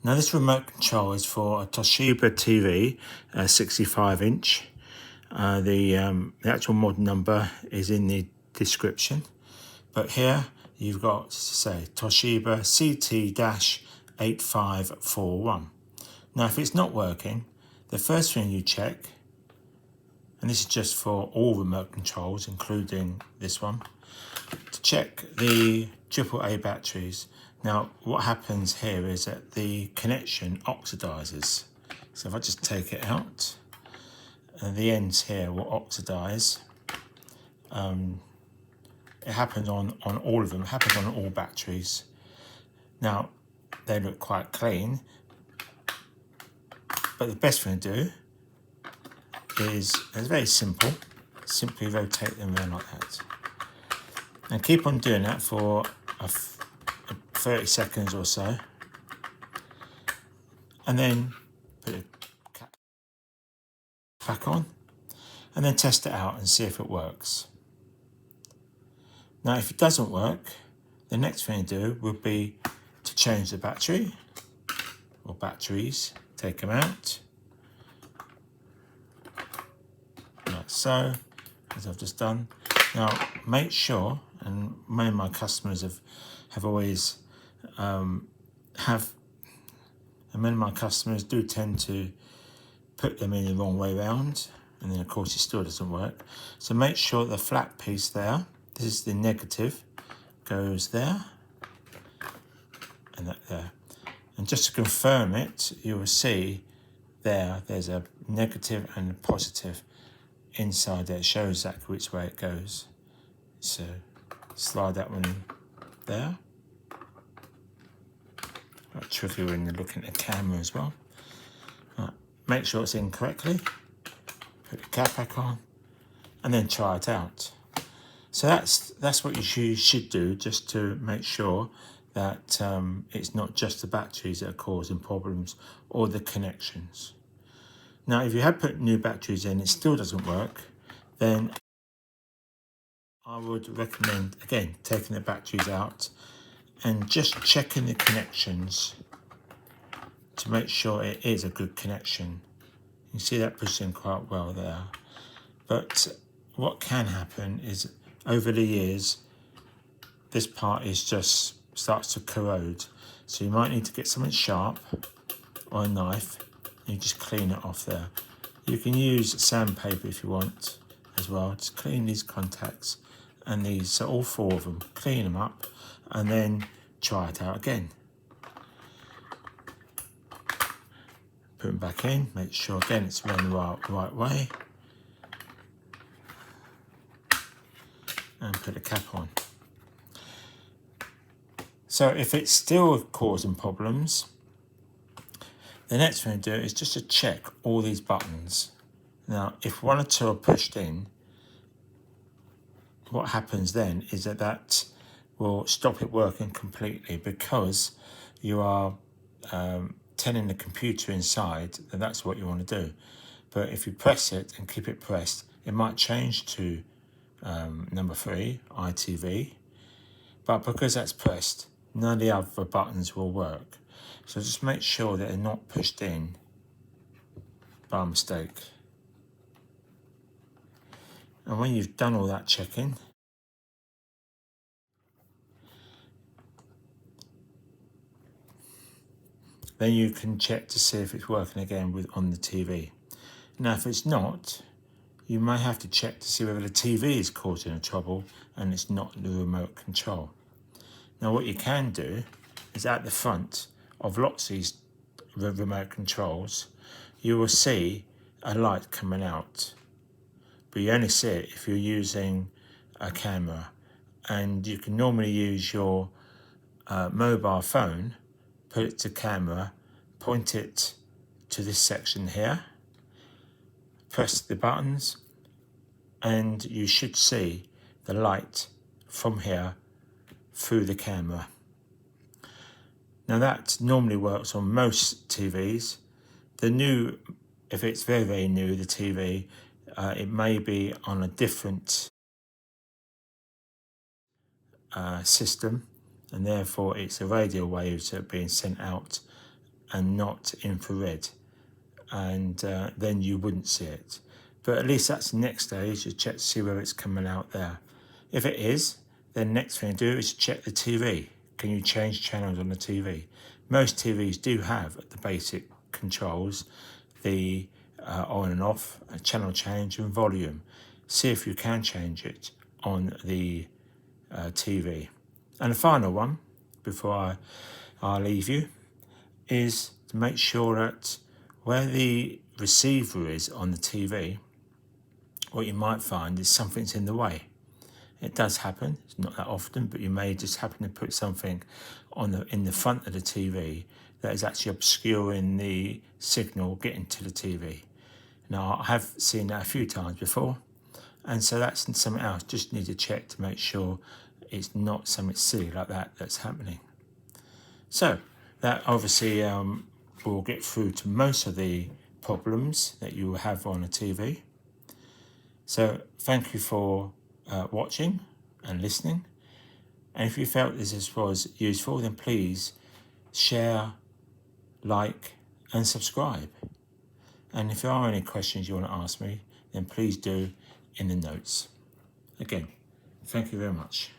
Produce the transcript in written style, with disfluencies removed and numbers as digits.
Now this remote control is for a Toshiba TV, 65-inch. The actual model number is in the description. But here you've got to say Toshiba CT-8541. Now if it's not working, the first thing you check, and this is just for all remote controls, including this one, to check the AAA batteries. Now, what happens here is that the connection oxidizes. So if I just take it out, the ends here will oxidize. It happens on all of them, it happens on all batteries. Now, they look quite clean, but the best thing to do is, it's very simple, simply rotate them around like that. And keep on doing that for 30 seconds or so, and then put the cap back on, and then test it out and see if it works. Now if it doesn't work, the next thing to do would be to change the battery, or batteries, take them out, like so, as I've just done. Now make sure, and many of my customers have always and many of my customers do tend to put them in the wrong way round, and then of course it still doesn't work. So make sure the flat piece there, this is the negative, goes there and that there. And just to confirm it, you will see there's a negative and a positive inside there. It shows exactly which way it goes. So slide that one in there. Quite tricky when you're looking at the camera as well. Right, make sure it's in correctly, put the cap back on, and then try it out. So that's what you should do, just to make sure that it's not just the batteries that are causing problems or the connections. Now if you have put new batteries in, it still doesn't work, then I would recommend, again, taking the batteries out and just checking the connections to make sure it is a good connection. You see that pushed in quite well there. But what can happen is, over the years, this part starts to corrode. So you might need to get something sharp or a knife, and you just clean it off there. You can use sandpaper if you want as well. Just clean these contacts and these, so all four of them, clean them up, and then try it out again. Put them back in, make sure again it's run the right way, and put the cap on. So if it's still causing problems, the next thing to do is just to check all these buttons. Now if one or two are pushed in, what happens then is that will stop it working completely, because you are telling the computer inside that that's what you want to do. But if you press it and keep it pressed, it might change to number 3, ITV, but because that's pressed, none of the other buttons will work. So just make sure that they're not pushed in by mistake. And when you've done all that checking, then you can check to see if it's working again on the TV. Now if it's not, you may have to check to see whether the TV is causing a trouble and it's not the remote control. Now what you can do is, at the front of lots of these remote controls, you will see a light coming out, but you only see it if you're using a camera. And you can normally use your mobile phone, put it to camera, point it to this section here, press the buttons, and you should see the light from here through the camera. Now that normally works on most TVs. The new, if it's very, very new, the TV, it may be on a different system, and therefore it's the radio waves that are being sent out and not infrared, and then you wouldn't see it. But at least that's the next stage, you check to see whether it's coming out there. If it is, then next thing to do is check the TV. Can you change channels on the TV? Most TVs do have the basic controls, the on and off, channel change and volume. See if you can change it on the TV. And the final one, before I leave you, is to make sure that where the receiver is on the TV, what you might find is something's in the way. It does happen, it's not that often, but you may just happen to put something in the front of the TV that is actually obscuring the signal getting to the TV. Now, I have seen that a few times before, and so that's something else. Just need to check to make sure it's not something silly like that that's happening. So that obviously will get through to most of the problems that you will have on a TV. So thank you for watching and listening. And if you felt this was useful, then please share, like, and subscribe. And if there are any questions you want to ask me, then please do in the notes. Again, thank you very much.